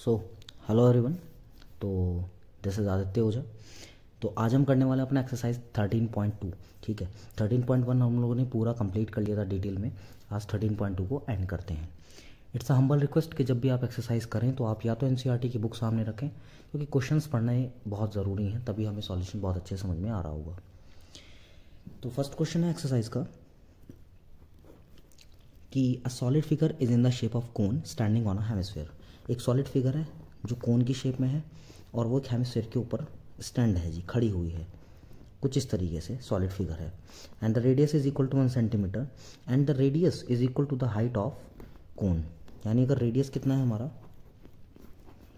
So hello everyone. तो this is Aditya ओझा। तो आज हम करने वाले अपना एक्सरसाइज 13.2। ठीक है, 13.1 हम लोगों ने पूरा कंप्लीट कर लिया था डिटेल में। आज 13.2 को एंड करते हैं। इट्स अ हम्बल रिक्वेस्ट कि जब भी आप एक्सरसाइज करें तो आप या तो एनसीईआरटी की बुक सामने रखें, क्योंकि क्वेश्चंस पढ़ने बहुत ज़रूरी हैं, तभी हमें सॉल्यूशन बहुत अच्छे समझ में आ रहा होगा। तो फर्स्ट क्वेश्चन है एक्सरसाइज का कि a solid figure is in the shape of cone standing on a hemisphere. एक सॉलिड फिगर है जो कोन की शेप में है और वो एक हेमिस्फीयर के ऊपर स्टैंड है जी, खड़ी हुई है कुछ इस तरीके से सॉलिड फिगर है। And the radius is equal to 1 centimetre and the radius is equal to the height of cone. यानी अगर रेडियस कितना है हमारा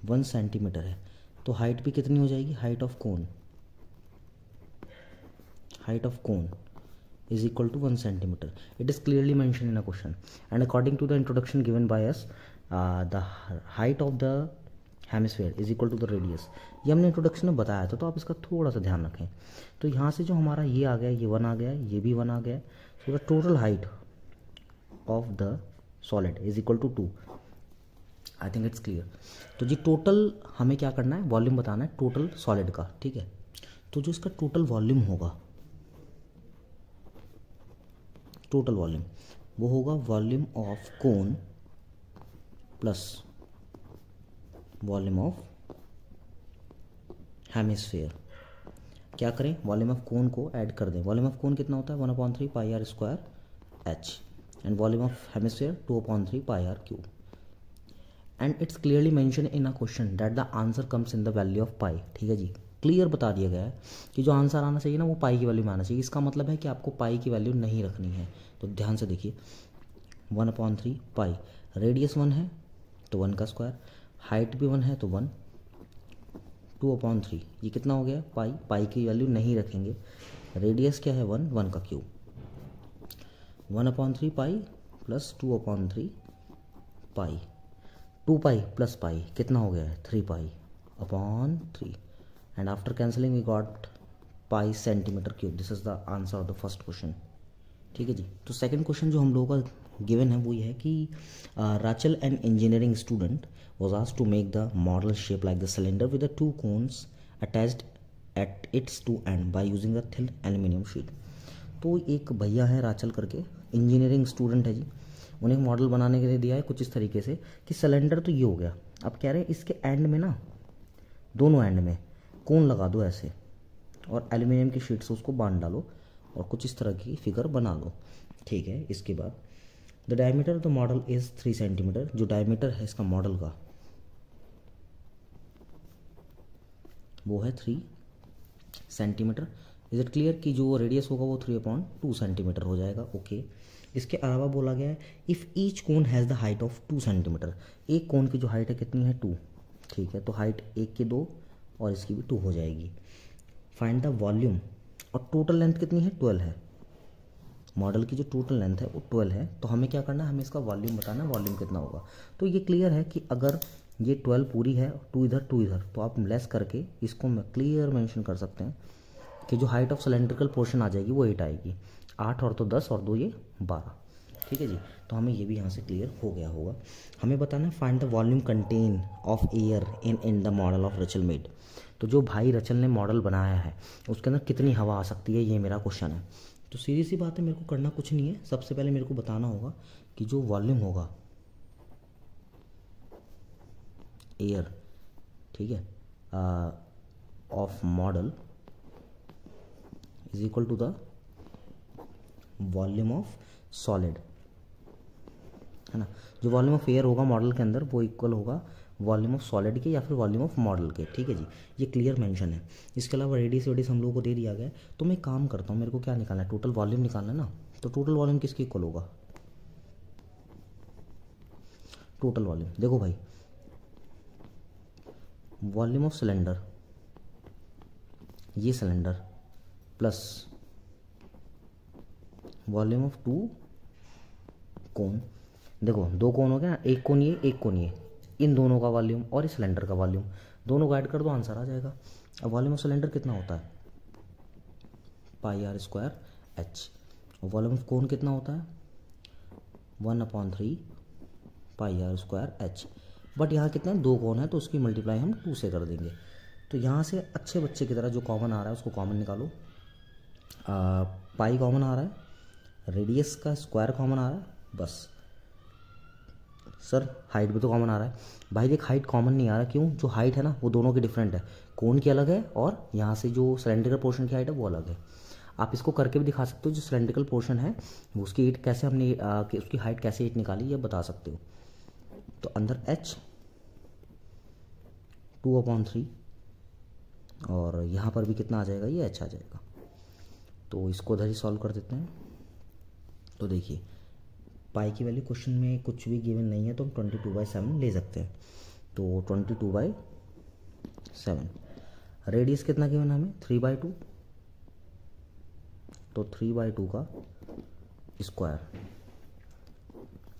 1 सेंटीमीटर है तो हाइट भी कितनी हो जाएगी, height of cone is equal to 1 centimeter. It is clearly mentioned in a question. And according to the introduction given by us, the height of the hemisphere is equal to the radius. ये हमने introduction में बताया था, तो आप इसका थोड़ा सा ध्यान रखें। तो यहाँ से जो हमारा ये आ गया, ये 1 आ गया, ये भी 1 आ गया, so the total height of the solid is equal to 2। I think it's clear. तो जी टोटल हमें क्या करना है, वॉल्यूम बताना है टोटल सॉलिड का। ठीक है, तो जो इसका टोटल वॉल्यूम होगा, टोटल वॉल्यूम वो होगा volume of cone plus volume of hemisphere. क्या करें, वॉल्यूम ऑफ कोन को ऐड कर दें। वॉल्यूम ऑफ कोन कितना होता है 1/3 pi r square h and volume of hemisphere 2/3 pi r cube. And it's clearly mention in a question that the answer comes in the value of pi. ठीक है जी, clear बता दिया गया है कि जो आंसर आना चाहिए ना वो पाई की वैल्यू में आना चाहिए। इसका मतलब है कि आपको पाई की वैल्यू नहीं रखनी है। तो ध्यान से देखिए, 1/3 पाई, रेडियस 1 है तो 1 का स्क्वायर, हाइट भी 1 है तो 1, 2/3 ये कितना हो गया पाई। पाई की वैल्यू नहीं रखेंगे, रेडियस क्या है 1, 1 का cube, 1/3 pi plus 2/3 pi, 2 pi plus pi कितना हो गया है 3 pi upon 3 and after cancelling we got pi centimetre cube. This is the answer of the first question. ठीक है जी। तो सेकंड क्वेश्चन जो हम लोगों का गिवन है वो ये है कि Rachel an engineering student was asked to make the model shape like the cylinder with the 2 cones attached at its 2 end by using the thin aluminium sheet. तो एक भैया है राचल करके, इंजीनियरिंग स्टूडेंट है जी, उन्हें मॉडल बनाने के लिए दिया है कुछ इस तरीके से कि सिलेंडर तो ये हो गया, अब कह रहे हैं इसके एंड में ना, दोनों एंड में कोन लगा दो ऐसे और एल्यूमिनियम की शीट से उसको बांध डालो और कुछ इस तरह की फिगर बना लो। ठीक है, इसके बाद the diameter of the model is 3 centimetre. जो डायमीटर है इसका मॉडल का वो है 3 सेंटीमीटर। इज इट क्लियर कि जो रेडियस होगा वो 3/2 सेंटीमीटर हो जाएगा। ओके, इसके अलावा बोला गया है if each cone has the height of 2 centimetre. एक कोन की जो हाइट है कितनी है 2। ठीक है, तो हाइट एक की 2 और इसकी भी 2 हो जाएगी। फाइंड द वॉल्यूम, और टोटल लेंथ कितनी है 12 है, मॉडल की जो टोटल लेंथ है वो 12 है। तो हमें क्या करना है, हमें इसका वॉल्यूम बताना है, वॉल्यूम कितना होगा। तो ये क्लियर है कि अगर ये 12 पूरी है, 2 इधर 2 इधर, तो आप लेस करके इसको मैं क्लियर मेंशन कर सकते हैं कि जो हाइट ऑफ सिलेंड्रिकल पोर्शन आ जाएगी वो 8 आएगी। 8 और तो 10 और 2 ये 12। ठीक है जी, तो हमें ये भी यहाँ से क्लियर हो गया होगा। हमें बताना है find the volume contain of air in the model of रचल मेड। तो जो भाई रचल ने मॉडल बनाया है उसके अंदर कितनी हवा आ सकती है, ये मेरा क्वेश्चन है। तो सीधी सी बात है, मेरे को करना कुछ नहीं है, सबसे पहले मेरे को बताना होगा कि जो वॉल्यूम होगा एयर, ठीक है, of model is equal to the volume of solid, है ना। जो वॉल्यूम ऑफ एयर होगा मॉडल के अंदर वो इक्वल होगा वॉल्यूम ऑफ सॉलिड के या फिर वॉल्यूम ऑफ मॉडल के। ठीक है जी, ये क्लियर मेंशन है। इसके अलावा रेडियस वेडियस हम लोगों को दे दिया गया है। तो मैं काम करता हूँ, मेरे को क्या निकालना है, टोटल वॉल्यूम निकालना है ना। तो टोटल वॉल्यूम किसके इक्वल होगा, टोटल वॉल्यूम देखो भाई, वॉल्यूम ऑफ सिलेंडर, ये सिलेंडर प्लस वॉल्यूम ऑफ 2 कोन। देखो 2 कोन हो गया, एक कोन ये एक कोन ये, इन दोनों का वॉल्यूम और इस सिलेंडर का वॉल्यूम दोनों को ऐड कर दो, आंसर आ जाएगा। अब वॉल्यूम ऑफ सिलेंडर कितना होता है पाई आर स्क्वायर एच, और वॉल्यूम ऑफ कोन कितना होता है 1/3 pi r square H. But यहाँ कितना है, 2 कौन है तो उसकी मल्टीप्लाई हम 2 से कर देंगे। तो यहाँ से अच्छे बच्चे की तरह जो कॉमन आ रहा है उसको कॉमन निकालो। पाई कॉमन आ रहा है, रेडियस का स्क्वायर कॉमन आ रहा है, बस। सर हाइट भी तो कॉमन आ रहा है। भाई देख हाइट कॉमन नहीं आ रहा, क्यों? जो हाइट है ना वो दोनों की डिफरेंट है, कोन की अलग है और यहाँ से जो सिलेंड्रिकल पोर्शन की हाइट है वो अलग है। आप इसको करके भी दिखा सकते हो, जो सिलेंड्रिकल पोर्शन है वो उसकी 8 कैसे हमने उसकी हाइट कैसे 8 निकाली ये बता सकते हो। तो अंदर h 2/3 और यहाँ पर भी कितना आ जाएगा, ये h आ जाएगा। तो इसको उधर ही सॉल्व कर देते हैं। तो देखिए पाई की वैल्यू क्वेश्चन में कुछ भी गिवन नहीं है तो हम 22/7 ले सकते हैं। तो 22/7। रेडियस कितना गिवन हमें, 3/2, तो 3/2 का स्क्वायर।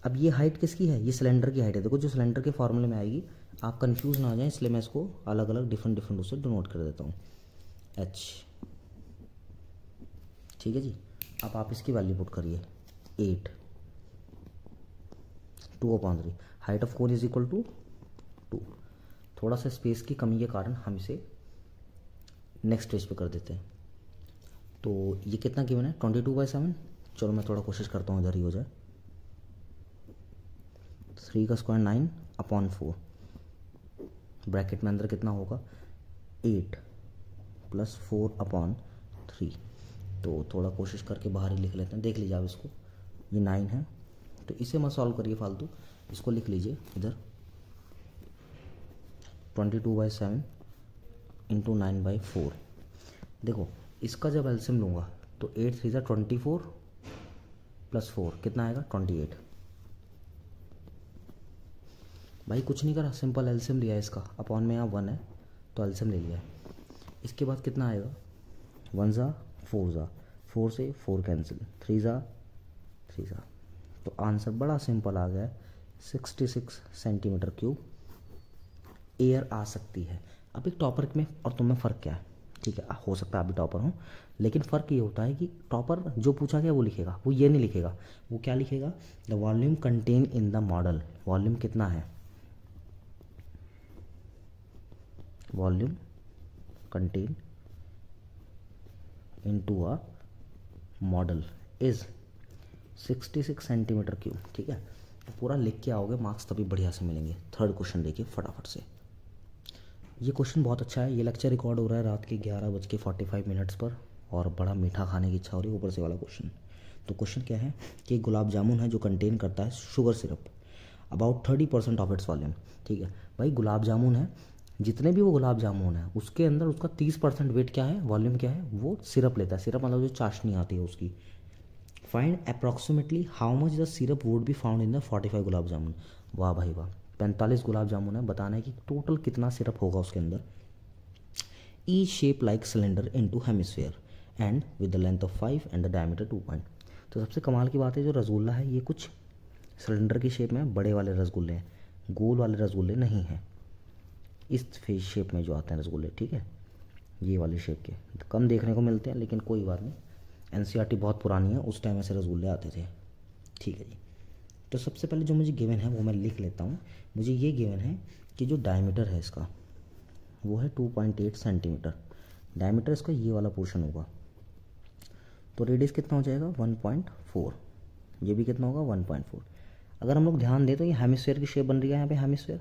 अब ये हाइट किसकी है, ये सिलेंडर की हाइट है। देखो जो सिलेंडर के फॉर्मूले में आएगी, आप कंफ्यूज ना हो जाए इसलिए मैं इसको अलग अलग डिफरेंट उससे डिनोट कर देता हूँ, h। ठीक है जी। अब आप इसकी वैल्यू पुट करिए, 8 2/3। Height of cone is equal to 2। थोड़ा सा स्पेस की कमी के कारण हम इसे नेक्स्ट पेज पे कर देते हैं। तो ये कितना गिवन है, 22/7। चलो मैं थोड़ा कोशिश करता हूँ इधर ही हो जाए। 3 का स्क्वायर 9/4, ब्रैकेट में अंदर कितना होगा, 8 + 4/3। तो थोड़ा कोशिश करके बाहर ही लिख लेते हैं, देख लीजिए आप इसको, ये 9 है तो इसे मत सॉल्व करिए फालतू, इसको लिख लीजिए इधर 22/7 × 9/4। देखो इसका जब एलसीएम लूँगा तो 8 3 = 24 + 4 कितना आएगा, 28। भाई कुछ नहीं करा, सिंपल एलसीएम लिया है इसका, अपॉन में यहाँ 1 है तो एलसीएम ले लिया है। इसके बाद कितना आएगा, 1 ज़ा 4 ज़ा, 4 से 4 कैंसिल, 3 ज़ा 3 ज़ा। तो आंसर बड़ा सिंपल आ गया है, 66 सेंटीमीटर क्यूब एयर आ सकती है। अब एक टॉपर में और तुम में फ़र्क क्या है, ठीक है, हो सकता है आप भी टॉपर हो, लेकिन फ़र्क ये होता है कि टॉपर जो पूछा गया वो लिखेगा, वो ये नहीं लिखेगा, वो क्या लिखेगा, the volume contain in the model. Volume कितना है, volume contain into a model is 66 centimetre cube. ठीक है, तो पूरा लिख के आओगे, मार्क्स तभी बढ़िया से मिलेंगे। थर्ड क्वेश्चन देखिए फटाफट से। ये क्वेश्चन बहुत अच्छा है। ये लेक्चर रिकॉर्ड हो रहा है रात के 11:45 पर और बड़ा मीठा खाने की इच्छा हो रही है ऊपर से वाला क्वेश्चन। तो क्वेश्चन क्या है कि गुलाब जामुन है जो कंटेन करता है sugar syrup about 30% of its volume. ठीक है भाई, गुलाब जामुन है, जितने भी वो गुलाब जामुन है उसके अंदर उसका 30% वेट क्या है, वॉल्यूम क्या है, वो सिरप लेता है। सिरप मतलब जो चाशनी आती है उसकी। Find approximately how much the syrup would be found in the 45 gulab jamun. वाह भाई वाह, 45 गुलाब जामुन है, बताना है कि टोटल कितना सिरप होगा उसके अंदर। ई shape like cylinder into hemisphere and with the length of 5 and the diameter 2 point. तो सबसे कमाल की बात है, जो रसगुल्ला है ये कुछ सिलेंडर की शेप में बड़े वाले रसगुल्ले हैं, गोल वाले रसगुल्ले नहीं हैं। इस फेस शेप में जो आते हैं रसगुल्ले, ठीक है, ये वाली शेप के तो कम देखने को मिलते हैं, लेकिन कोई बात नहीं, एनसीईआरटी बहुत पुरानी है, उस टाइम ऐसे रसगुल्ले आते थे। ठीक है जी, तो सबसे पहले जो मुझे गिवन है वो मैं लिख लेता हूँ। मुझे ये गिवन है कि जो डायमीटर है इसका वो है 2.8 सेंटीमीटर। डायमीटर इसका ये वाला पोर्शन होगा, तो रेडियस कितना हो जाएगा 1.4, ये भी कितना होगा 1.4। अगर हम लोग ध्यान दें तो ये हेमिस्फेयर की शेप बन रही है यहाँ पे हेमिस्फेयर,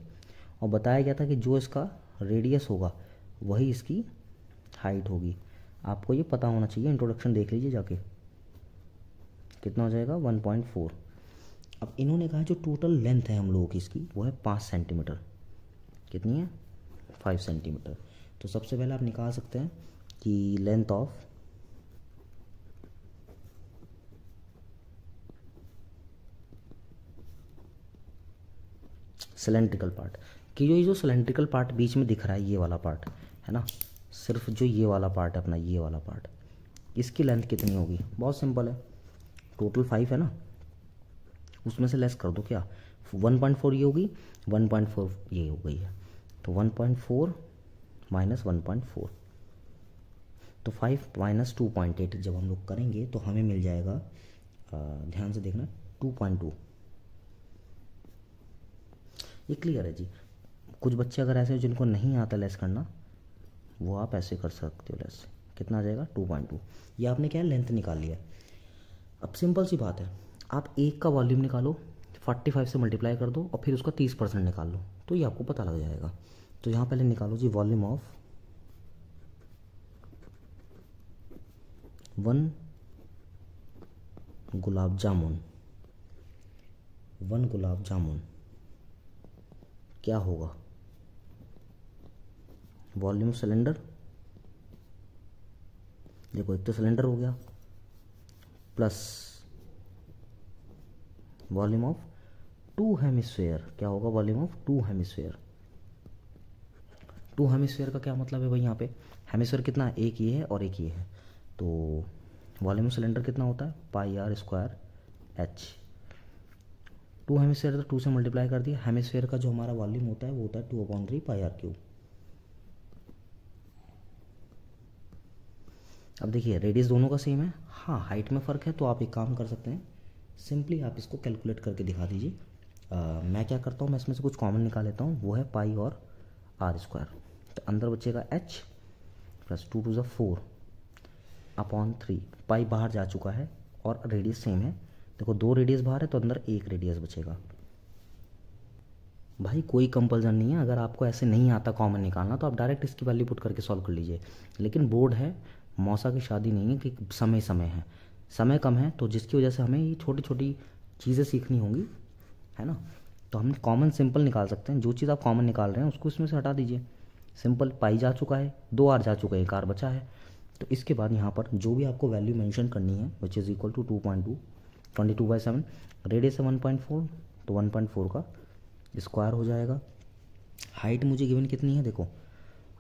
और बताया गया था कि जो इसका रेडियस होगा वही इसकी हाइट होगी। आपको ये पता होना चाहिए, इंट्रोडक्शन देख लीजिए जाके, कितना हो जाएगा 1.4। अब इन्होंने कहा जो टोटल लेंथ है हम लोगों की इसकी वो है 5 सेंटीमीटर। कितनी है 5 सेंटीमीटर। तो सबसे पहले आप निकाल सकते हैं कि लेंथ ऑफ सिलेंड्रिकल पार्ट, कि जो सिलेंड्रिकल पार्ट बीच में दिख रहा है ये वाला पार्ट है ना, सिर्फ जो ये वाला पार्ट है अपना, ये वाला पार्ट, इसकी लेंथ कितनी होगी। बहुत सिंपल है, टोटल 5 है ना, उसमें से लेस कर दो, क्या 1.4 ये होगी, 1.4 ये हो गई है, तो 1.4 माइनस 1.4, तो 5 माइनस 2.8 जब हम लोग करेंगे तो हमें मिल जाएगा, ध्यान से देखना, 2.2। ये क्लियर है जी। कुछ बच्चे अगर ऐसे जिनको नहीं आता लेस करना, वो आप ऐसे कर सकते हो लेस। कितना आ जाएगा 2.2। ये आपने क्या है लेंथ निकाल लिया। अब सिंपल सी बात है, आप एक का वॉल्यूम निकालो, 45 से मल्टीप्लाई कर दो और फिर उसका 30% निकाल लो, तो ये आपको पता लग जाएगा। तो यहाँ पहले निकालो जी वॉल्यूम ऑफ 1 गुलाब जामुन, 1 गुलाब जामुन क्या होगा, वॉल्यूम सिलेंडर, देखो एक तो सिलेंडर हो गया, प्लस वॉल्यूम ऑफ 2 हेमिस्फेयर, क्या होगा वॉल्यूम ऑफ 2 हेमिस्फेयर। 2 हेमिस्फेयर का क्या मतलब है भाई, यहाँ पे हेमिस्फेयर कितना है, एक ये है और एक ये है, तो वॉल्यूम सिलेंडर कितना होता है पाई आर स्क्वायर एच। 2 हेमिस्फेयर तो 2 से मल्टीप्लाई कर दिया, हेमिस्फेयर का जो हमारा वॉल्यूम होता है वो होता है 2/3 पाई आर क्यूब। अब देखिए रेडियस दोनों का सेम है, हाँ हाइट में फ़र्क है, तो आप एक काम कर सकते हैं, सिंपली आप इसको कैलकुलेट करके दिखा दीजिए। मैं क्या करता हूँ, मैं इसमें से कुछ कॉमन निकाल लेता हूँ, वो है पाई और आर स्क्वायर, तो अंदर बचेगा एच प्लस 2 × 4/3, पाई बाहर जा चुका है और रेडियस सेम है, देखो 2 रेडियस बाहर है तो अंदर 1 रेडियस बचेगा। भाई कोई कंपल्सन नहीं है, अगर आपको ऐसे नहीं आता कॉमन निकालना तो आप डायरेक्ट इसकी वैल्यू पुट करके सॉल्व कर लीजिए, लेकिन बोर्ड है, मौसा की शादी नहीं है कि समय है, समय कम है, तो जिसकी वजह से हमें ये छोटी छोटी चीज़ें सीखनी होंगी, है ना। तो हम कॉमन सिंपल निकाल सकते हैं, जो चीज़ आप कॉमन निकाल रहे हैं उसको इसमें से हटा दीजिए। सिंपल पाई जा चुका है, 2 आर जा चुका है, 1 आर बचा है, तो इसके बाद यहाँ पर जो भी आपको वैल्यू मेंशन करनी है which is equal to 2.2, 22/7, radius है 1.4, तो 1.4 का स्क्वायर हो जाएगा। हाइट मुझे गिवन कितनी है, देखो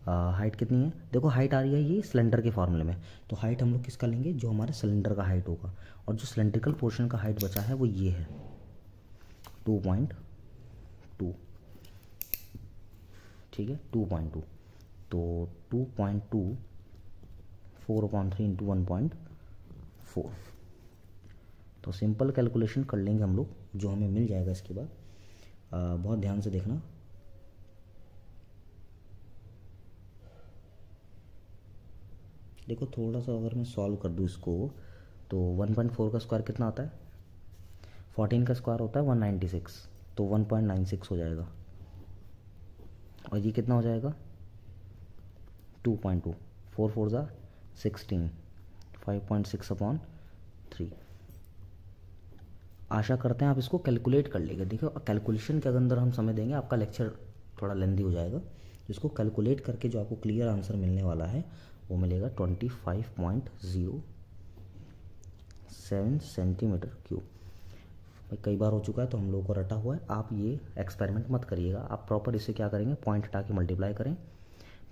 हाइट कितनी है, देखो हाइट आ रही है ये सिलेंडर के फार्मूले में, तो हाइट हम लोग किसका लेंगे, जो हमारे सिलेंडर का हाइट होगा, और जो सिलेंड्रिकल पोर्शन का हाइट बचा है वो ये है 2.2, ठीक है 2.2, तो 2.2 4/3 इंटू 1.4, तो सिंपल कैलकुलेशन कर लेंगे हम लोग, जो हमें मिल जाएगा इसके बाद। बहुत ध्यान से देखना, देखो थोड़ा सा अगर मैं सॉल्व कर दूँ इसको, तो 1.4 का स्क्वायर कितना आता है, 14 का स्क्वायर होता है 196, तो 1.96 हो जाएगा, और ये कितना हो जाएगा 2.2, 4 4 ज़ा 16, 5.6/3। आशा करते हैं आप इसको कैलकुलेट कर लेंगे। देखो कैलकुलेशन के अंदर हम समय देंगे, आपका लेक्चर थोड़ा लेंदी हो जाएगा, इसको कैलकुलेट करके जो आपको क्लियर आंसर मिलने वाला है वो मिलेगा 25.07 सेंटीमीटर क्यूब। भाई कई बार हो चुका है तो हम लोगों को रटा हुआ है, आप ये एक्सपेरिमेंट मत करिएगा, आप प्रॉपर इसे क्या करेंगे, पॉइंट हटा के मल्टीप्लाई करें,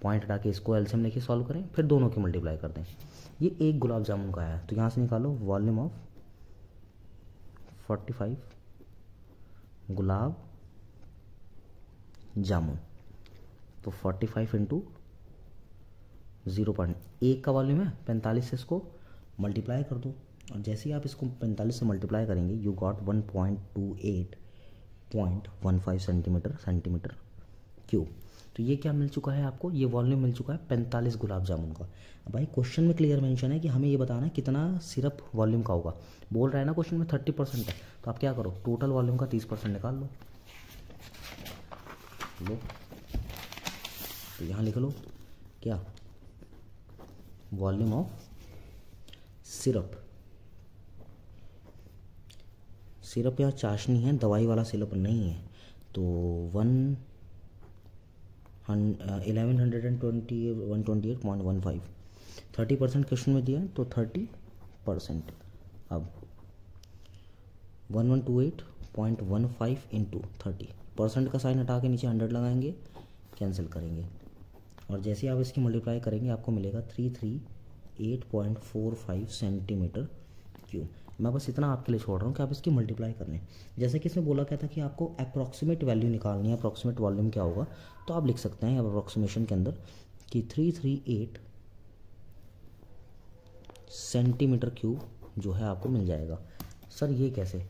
पॉइंट हटा के इसको एलसीएम लेके सॉल्व करें, फिर दोनों की मल्टीप्लाई कर दें। ये 1 गुलाब जामुन का है, तो यहाँ से निकालो वॉल्यूम ऑफ 45 गुलाब जामुन, तो 45 इंटू 0.1 का वॉल्यूम है 45 से इसको मल्टीप्लाई कर दो, और जैसे ही आप इसको 45 से मल्टीप्लाई करेंगे यू गॉट 1.28.15 सेंटीमीटर क्यूब। तो ये क्या मिल चुका है आपको, ये वॉल्यूम मिल चुका है 45 गुलाब जामुन का। अब भाई क्वेश्चन में क्लियर मेंशन है कि हमें ये बताना है कितना सिरप वॉल्यूम का होगा, बोल रहा है ना क्वेश्चन में 30% है, तो आप क्या करो टोटल वॉल्यूम का 30% निकाल लो, तो यहाँ लिख लो क्या, वॉल्यूम ऑफ सिरप या चाशनी है, दवाई वाला सिरप नहीं है, तो 1128.15 30% क्वेश्चन में दिया है, तो 30%। अब 1128.15 इंटू 30%, का साइन हटा के नीचे 100 लगाएंगे, कैंसिल करेंगे, और जैसे आप इसकी मल्टीप्लाई करेंगे आपको मिलेगा 338.45 सेंटीमीटर क्यूब। मैं बस इतना आपके लिए छोड़ रहा हूँ कि आप इसकी मल्टीप्लाई कर लें। जैसे कि इसमें बोला गया था कि आपको अप्रॉक्सीमेट वैल्यू निकालनी है, अप्रॉक्सीमेट वॉल्यूम क्या होगा, तो आप लिख सकते हैं अप्रॉक्सीमेशन के अंदर कि 338 सेंटीमीटर क्यूब जो है आपको मिल जाएगा। सर ये कैसे,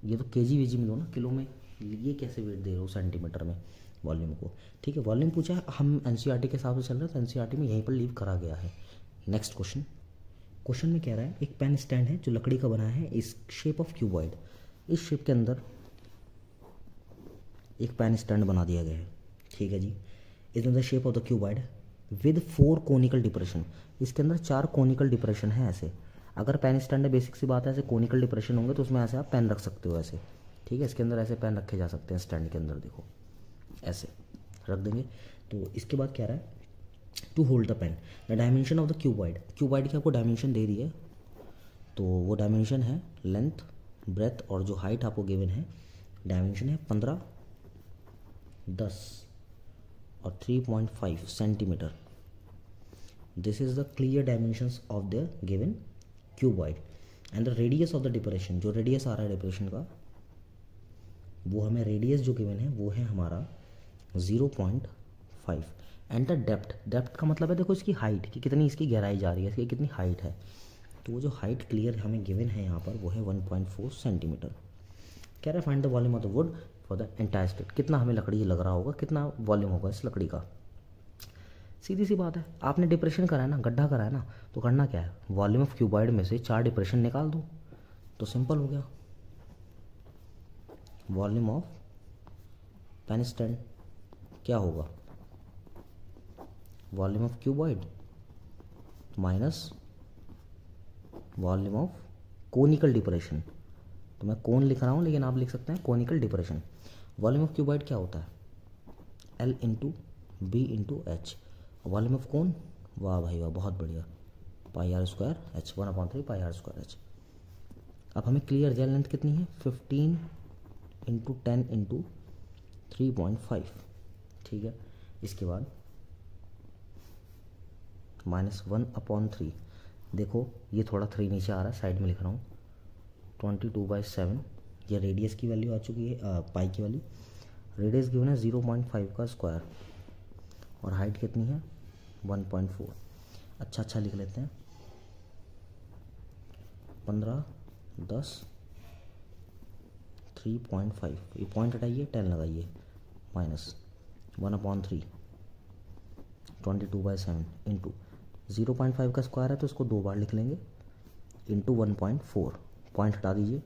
ये तो केजी वेजी में दो ना, किलो में, ये कैसे वेट दे रहे हो सेंटीमीटर में, वॉल्यूम को। ठीक है, वॉल्यूम पूछा है, हम एनसीईआरटी के हिसाब से चल रहे हैं तो एनसीईआरटी में यहीं पर लीव करा गया है। नेक्स्ट क्वेश्चन, क्वेश्चन में कह रहा है एक पेन स्टैंड है जो लकड़ी का बना है इस शेप ऑफ क्यूबॉइड। इस शेप के अंदर एक पेन स्टैंड बना दिया गया है। ठीक है जी, is the shape of the cuboid with 4 conical depression. इसके अंदर 4 कोनिकल डिप्रेशन है ऐसे। अगर पेन स्टैंड है, बेसिक सी बात है, ऐसे कोनिकल डिप्रेशन होंगे तो उसमें ऐसे आप पेन रख सकते हो ऐसे। ठीक है, इसके अंदर ऐसे पेन रखे जा सकते हैं स्टैंड के अंदर, देखो ऐसे रख देंगे। तो इसके बाद क्या रहा है, to hold the pen the dimension of the cuboid. Cuboid की आपको डायमेंशन दे दी है, तो वो डायमेंशन है लेंथ, ब्रेथ और जो हाइट आपको गिवन है, डायमेंशन है 15, 10 और 3.5 centimetre. This is the clear dimensions of the given cuboid and the radius of the depression. जो रेडियस आ रहा है डिप्रेशन का, वो हमें रेडियस जो गिवन है वो है हमारा 0.5 एंड द डेप्थ। डेप्थ का मतलब है देखो इसकी हाइट कि कितनी इसकी गहराई जा रही है, इसकी कितनी हाइट है। तो वो जो हाइट क्लियर हमें गिवन है यहाँ पर वो है 1.4 सेंटीमीटर। कह रहे find the volume of the wood for the entire state. कितना हमें लकड़ी लग रहा होगा, कितना वॉल्यूम होगा इस लकड़ी का। सीधी सी बात है, आपने डिप्रेशन करा है ना, गड्ढा करा है ना, तो करना क्या है, वॉल्यूम ऑफ क्यूबॉइड में से 4 डिप्रेशन निकाल दो तो सिंपल हो गया। वॉल्यूम ऑफ पेन स्टैंड क्या होगा, volume of cuboid minus volume of conical depression. तो मैं कोन लिख रहा हूँ लेकिन आप लिख सकते हैं conical depression. Volume of cuboid क्या होता है, L into b into h. Volume of cone, वाह भाई वाह, बहुत बढ़िया, pi r square h, 1/3 pi r square h. अब हमें क्लियर जेल लेंथ कितनी है, 15 इंटू 10 इंटू 3.5। ठीक है, इसके बाद -1/3। देखो ये थोड़ा 3 नीचे आ रहा है, साइड में लिख रहा हूँ, 22/7। ये रेडियस की वैल्यू आ चुकी है, पाई की वैल्यू। रेडियस गिवन है 0.5 का स्क्वायर और हाइट कितनी है 1.4। अच्छा लिख लेते हैं, 15, 10, 3.5। ये पॉइंट हटाइए, 10 लगाइए, -1/3 22/7 इंटू 0.5 का स्क्वायर है तो इसको 2 बार लिख लेंगे, इंटू 1.4। पॉइंट हटा दीजिए।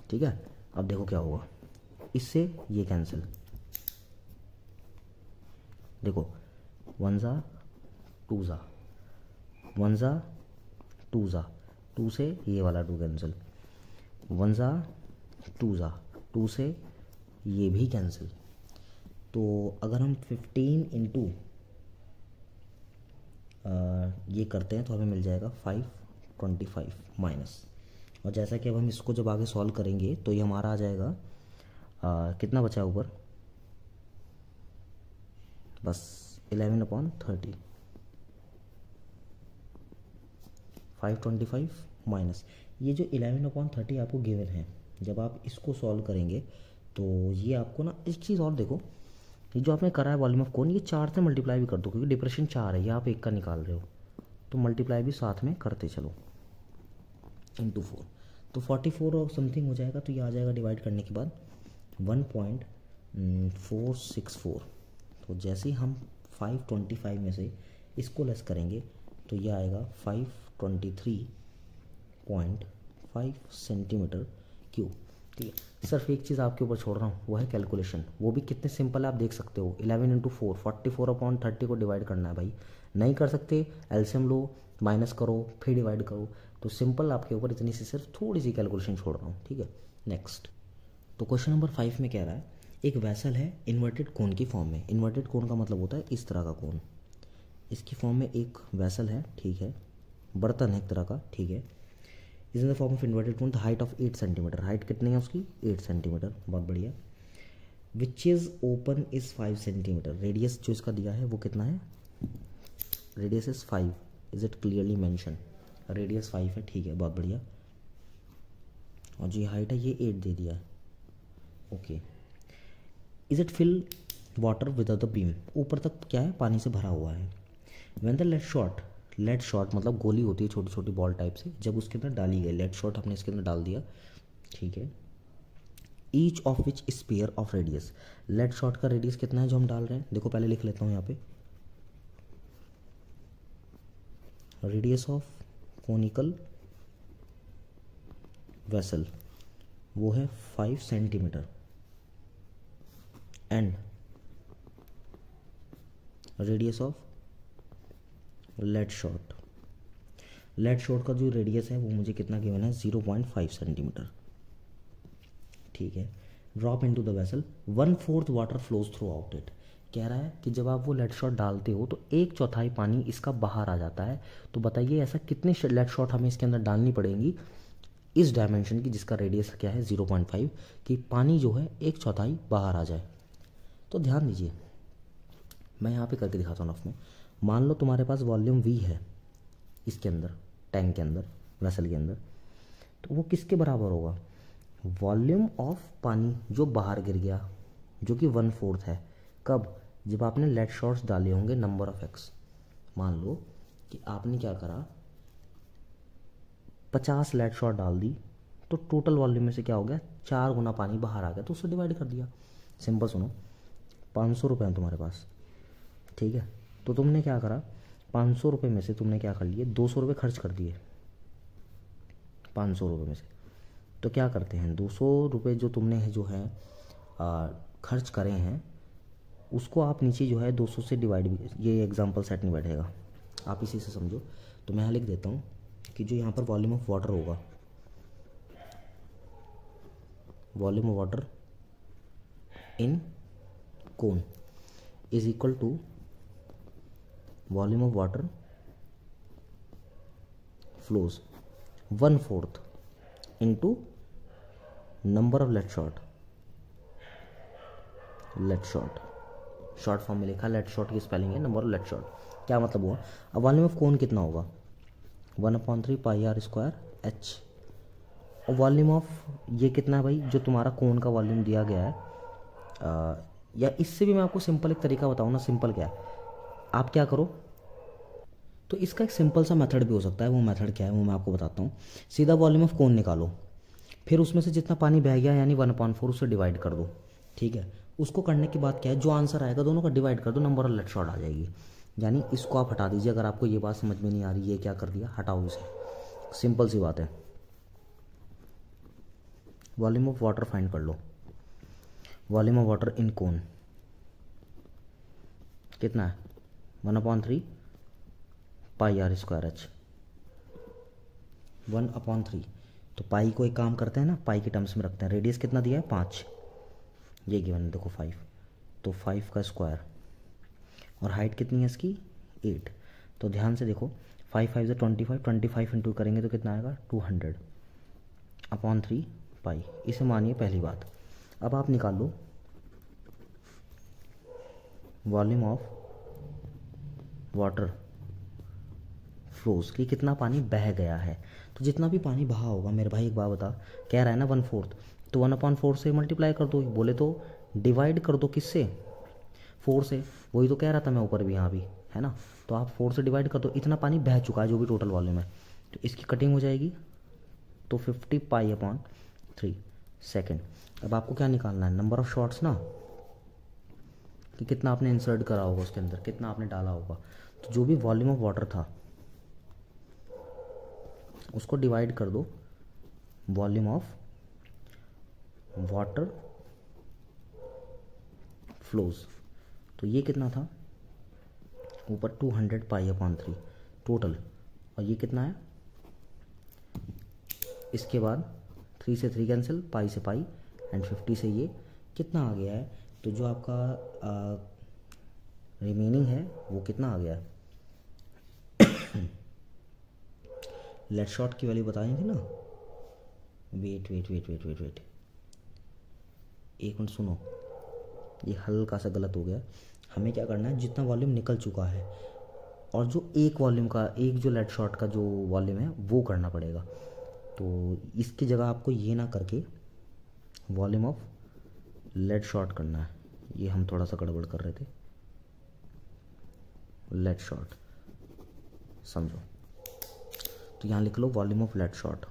ठीक है, अब देखो क्या होगा, इससे ये कैंसिल, देखो 1 ज़ा 2 ज़ा, 1 ज़ा 2 ज़ा, 2 से ये वाला 2 कैंसिल, 1 ज़ा 2 ज़ा, 2 से ये भी कैंसिल। तो अगर हम 15 इंटू ये करते हैं तो हमें मिल जाएगा 525 माइनस। और जैसा कि अब हम इसको जब आगे सॉल्व करेंगे तो ये हमारा आ जाएगा कितना बचा है ऊपर, बस 11/30, 525 माइनस ये जो 11/30 आपको गिवन है, जब आप इसको सॉल्व करेंगे तो ये आपको ना एक चीज़ और देखो, ये जो आपने करा है वॉल्यूम ऑफ कोन, ये 4 से मल्टीप्लाई भी कर दो क्योंकि डिप्रेशन 4 है, ये आप 1 का निकाल रहे हो तो मल्टीप्लाई भी साथ में करते चलो, इंटू 4 तो 44 और समथिंग हो जाएगा। तो ये आ जाएगा डिवाइड करने के बाद 1.464। तो जैसे ही हम 525 में से इसको लेस करेंगे तो ये आएगा 523.5 सेंटीमीटर क्यूब। ठीक है, सिर्फ एक चीज़ आपके ऊपर छोड़ रहा हूँ, वो है कैलकुलेशन। वो भी कितने सिंपल है आप देख सकते हो, 11 इंटू 4, 44/30 को डिवाइड करना है भाई। नहीं कर सकते, एलसीएम लो, माइनस करो, फिर डिवाइड करो। तो सिंपल आपके ऊपर इतनी सी सिर्फ थोड़ी सी कैलकुलेशन छोड़ रहा हूँ। ठीक है, नेक्स्ट। तो क्वेश्चन नंबर 5 में कह रहा है एक वैसल है इन्वर्टेड कोन की फॉर्म में। इन्वर्टेड कोन का मतलब होता है इस तरह का कोन, इसकी फॉर्म में एक वैसल है। ठीक है, बर्तन है एक तरह का। ठीक है, is in the form of inverted cone, the height of 8 centimetre. Height कितनी है उसकी, 8 सेंटीमीटर, बहुत बढ़िया। Which is open is 5 centimetre. Radius जो इसका दिया है वो कितना है, radius is 5, is it clearly mention, radius 5 है। ठीक है, बहुत बढ़िया। और जो हाइट है ये 8 दे दिया है। Okay, is it fill water without the beam, ऊपर तक क्या है, पानी से भरा हुआ है। When the lead shot, lead shot मतलब गोली होती है छोटी छोटी बॉल टाइप से, जब उसके अंदर डाली गई, लेड शॉट हमने इसके अंदर डाल दिया। ठीक है, each of which sphere of radius. Lead shot का रेडियस कितना है जो हम डाल रहे हैं, देखो पहले लिख लेता हूँ यहाँ पे, रेडियस ऑफ कोनिकल वेसल वो है 5 centimetre and radius of lead shot, lead shot का जो रेडियस है वो मुझे कितना गिवन है 0.5 सेंटीमीटर। ठीक है, drop into the vessel 1/4 water flows through out it. कह रहा है कि जब आप वो लेड शॉट डालते हो तो 1/4 पानी इसका बाहर आ जाता है। तो बताइए ऐसा कितने लेड शॉट हमें इसके अंदर डालनी पड़ेंगी इस डायमेंशन की जिसका रेडियस क्या है 0.5, कि पानी जो है 1/4 बाहर आ जाए। तो ध्यान दीजिए, मैं यहाँ पे करके दिखाता हूँ रफ में। मान लो तुम्हारे पास वॉल्यूम V है इसके अंदर, टैंक के अंदर, वेसल के अंदर, तो वो किसके बराबर होगा, वॉल्यूम ऑफ पानी जो बाहर गिर गया जो कि 1/4 है। कब, जब आपने लेड शॉट्स डाले होंगे नंबर ऑफ x। मान लो कि आपने क्या करा 50 लेड शॉट डाल दी, तो टोटल वॉल्यूम में से क्या हो गया 4 गुना पानी बाहर आ गया, तो उससे डिवाइड कर दिया। सिंपल सुनो, 500 रुपये हैं तुम्हारे पास, ठीक है, तो तुमने क्या करा 500 रुपये में से तुमने क्या कर लिए 200 रुपये खर्च कर दिए 500 रुपये में से। तो क्या करते हैं 200 रुपये जो तुमने जो है खर्च करे हैं उसको आप नीचे जो है 200 से डिवाइड भी, ये एग्जांपल सेट नहीं बैठेगा, आप इसी से समझो। तो मैं यहाँ लिख देता हूँ कि जो यहाँ पर वॉल्यूम ऑफ वाटर होगा, volume of water in cone is equal to volume of water flows 1/4 into number of lead shot. Lead shot short form में लिखा, लेड शॉट की स्पेलिंग है नंबर ऑफ लेड शॉट। क्या मतलब हुआ, अब वॉल्यूम ऑफ कोन कितना होगा 1/3 पाई r स्क्वायर h। और वॉल्यूम ऑफ ये कितना है भाई, जो तुम्हारा कोन का वॉल्यूम दिया गया है, या इससे भी मैं आपको सिंपल एक तरीका बताऊँ ना, सिंपल क्या है, आप क्या करो, तो इसका एक सिंपल सा मेथड भी हो सकता है। वो मेथड क्या है वो मैं आपको बताता हूँ। सीधा वॉल्यूम ऑफ कोन निकालो, फिर उसमें से जितना पानी बह गया यानी 1/4 उससे डिवाइड कर दो। ठीक है, उसको करने के बाद क्या है, जो आंसर आएगा दोनों का डिवाइड कर दो, नंबर ऑफ लेड शॉट आ जाएगी। यानी इसको आप हटा दीजिए, अगर आपको ये बात समझ में नहीं आ रही, ये क्या कर दिया, हटाओ इसे, सिंपल सी बात है। वॉल्यूम ऑफ वाटर फाइंड कर लो, वॉल्यूम ऑफ वाटर इन कोन कितना है 1/3 पाई r स्क्वायर h। 1/3, तो पाई को एक काम करते हैं ना, पाई के टर्म्स में रखते हैं। रेडियस कितना दिया है 5, ये गिवन है देखो 5, तो 5 का स्क्वायर, और हाइट कितनी है इसकी 8। तो ध्यान से देखो 5×5 से 25 इंटू करेंगे तो कितना आएगा 200/3 पाई। इसे मानिए पहली बात। अब आप निकाल लो वॉल्यूम ऑफ वाटर फ्लोज कि कितना पानी बह गया है। तो जितना भी पानी बहा होगा, मेरे भाई एक बात बता, कह रहा है ना 1/4, तो 1/4 से मल्टीप्लाई कर दो, बोले तो डिवाइड कर दो, किससे 4 से, वही तो कह रहा था मैं ऊपर भी, यहाँ भी है ना। तो आप 4 से डिवाइड कर दो, इतना पानी बह चुका है जो भी टोटल वॉल्यूम है, तो इसकी कटिंग हो जाएगी, तो 50 पाई/3 सेकेंड। अब आपको क्या निकालना है, नंबर ऑफ शॉट्स ना, कि कितना आपने इंसर्ट करा होगा उसके अंदर, कितना आपने डाला होगा। तो जो भी वॉल्यूम ऑफ वाटर था उसको डिवाइड कर दो वॉल्यूम ऑफ वाटर फ्लोज। तो ये कितना था ऊपर 200 पाई/3 टोटल, और ये कितना है, इसके बाद 3 से 3 कैंसिल, पाई से पाई, एंड 50 से ये कितना आ गया है। तो जो आपका रिमेनिंग है वो कितना आ गया है, लेड शॉट की वैल्यू बताई थी ना, वेट एक मिनट सुनो, ये हल्का सा गलत हो गया। हमें क्या करना है, जितना वॉल्यूम निकल चुका है और जो एक वॉल्यूम का, एक जो लेड शॉट का जो वॉल्यूम है वो करना पड़ेगा। तो इसकी जगह आपको ये ना करके वॉल्यूम ऑफ लेड शॉट करना है, ये हम थोड़ा सा गड़बड़ कर रहे थे। लेड शॉट समझो, तो यहाँ लिख लो volume of lead shot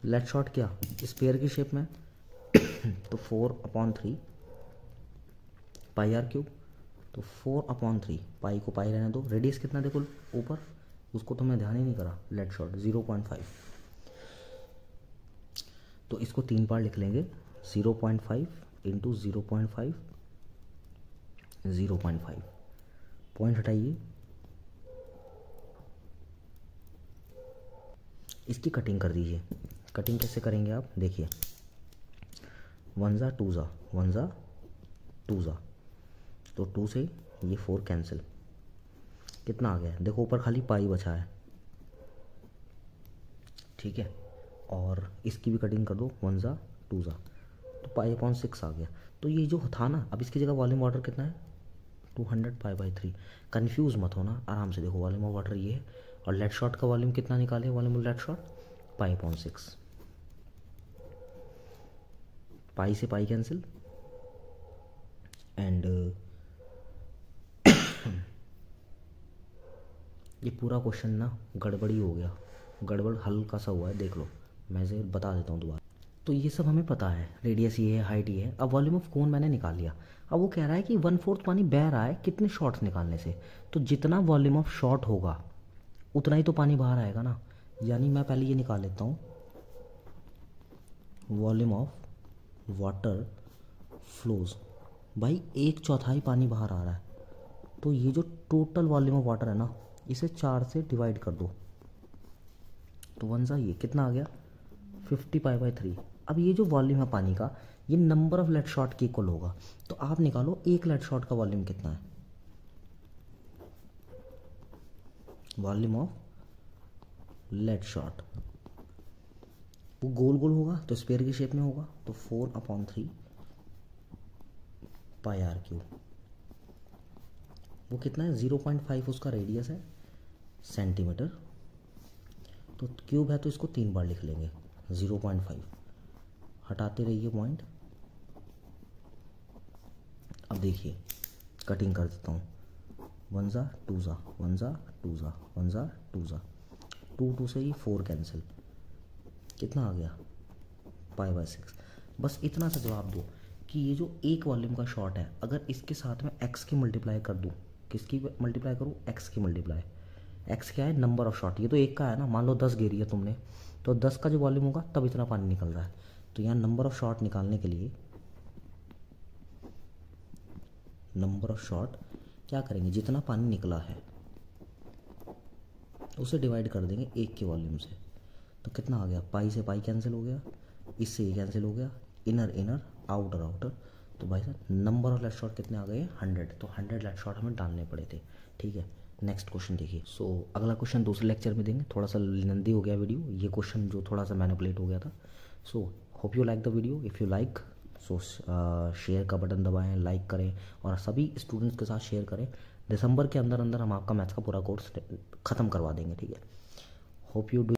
lead shot क्या स्पेयर की शेप में तो 4/3 पाई आर क्यूब, तो 4/3 पाई को पाई रहने दो। रेडियस कितना देखो ऊपर, उसको तो मैं ध्यान ही नहीं करा। लेट शॉट 0.5, तो इसको 3 बार लिख लेंगे। 0.5 इंटू 0.5 0.5, पॉइंट हटाइए। इसकी कटिंग कर दीजिए। कटिंग कैसे करेंगे आप देखिए, 1 ज़ा 2 ज़ा 1 ज़ा 2 ज़ा, तो 2 से ये 4 कैंसिल। कितना आ गया देखो, ऊपर खाली पाई बचा है, ठीक है। और इसकी भी कटिंग कर दो, 1 ज़ा 2 ज़ा, तो पाई/6 आ गया। तो ये जो था ना, अब इसकी जगह वॉल्यूम वाटर कितना है 200 पाई/3। कन्फ्यूज़ मत होना, आराम से देखो। वॉल्यूम ऑफ वाटर ये है, और लेट शॉट का वॉल्यूम कितना निकाले, वॉल्यूम ऑफ लेट शॉट पाई/6। पाई से पाई कैंसिल, एंड ये पूरा क्वेश्चन ना गड़बड़ी हो गया, गड़बड़ हल्का सा हुआ है, देख लो। मैं इसे बता देता हूँ दोबारा। तो ये सब हमें पता है, रेडियस ये है, हाइट ये है। अब वॉल्यूम ऑफ कोन मैंने निकाल लिया। अब वो कह रहा है कि 1/4 पानी बह रहा है कितने शॉट्स निकालने से। तो जितना वॉल्यूम ऑफ शॉट होगा उतना ही तो पानी बाहर आएगा ना। यानी मैं पहले ये निकाल लेता हूँ, वॉल्यूम ऑफ वाटर फ्लोज। भाई 1/4 पानी बाहर आ रहा है, तो ये जो टोटल वॉल्यूम ऑफ वाटर है ना, इसे 4 से डिवाइड कर दो, तो 1 सा ये कितना आ गया 50 पाई/3। अब ये जो वॉल्यूम है पानी का, ये नंबर ऑफ लेट शॉट के इक्वल होगा। तो आप निकालो एक लेट शॉट का वॉल्यूम कितना है। वॉल्यूम ऑफ लेट शॉट, वो गोल गोल होगा तो स्पेयर की शेप में होगा, तो 4/3 पाई आर क्यूब। वो कितना है 0.5 उसका रेडियस है सेंटीमीटर, तो क्यूब है तो इसको 3 बार लिख लेंगे। 0.5 हटाते रहिए पॉइंट। अब देखिए कटिंग कर देता हूँ, 1 ज़ा 2 ज़ा 1 ज़ा 2 ज़ा 1 ज़ा 2 ज़ा, 2 से ही 4 कैंसिल। कितना आ गया पाई/6। बस इतना सा जवाब दो कि ये जो एक वॉल्यूम का शॉट है, अगर इसके साथ में x की मल्टीप्लाई कर दूँ, किसकी मल्टीप्लाई करूँ, x की मल्टीप्लाई। x क्या है नंबर ऑफ शॉट, ये तो एक का है ना। मान लो 10 घेरी है तुमने, तो 10 का जो वॉल्यूम होगा तब इतना पानी निकल रहा है। तो यहाँ नंबर ऑफ शॉट निकालने के लिए नंबर ऑफ शॉट क्या करेंगे, जितना पानी निकला है उसे डिवाइड कर देंगे एक के वॉल्यूम से। तो कितना आ गया, पाई से पाई कैंसिल हो गया, इससे ये कैंसिल हो गया, इनर इनर आउटर आउटर। तो भाई साहब नंबर ऑफ लेट शॉट कितने आ गए 100। तो 100 लेट शॉट हमें डालने पड़े थे, ठीक है। नेक्स्ट क्वेश्चन देखिए। सो अगला क्वेश्चन दूसरे लेक्चर में देंगे, थोड़ा सा लेंदी हो गया वीडियो, ये क्वेश्चन जो थोड़ा सा मैनिपुलेट हो गया था। So hope you like the video. If you like so share का बटन दबाएं, लाइक करें और सभी स्टूडेंट्स के साथ शेयर करें। दिसंबर के अंदर अंदर हम आपका मैथ्स का पूरा कोर्स ख़त्म करवा देंगे, ठीक है। Hope you do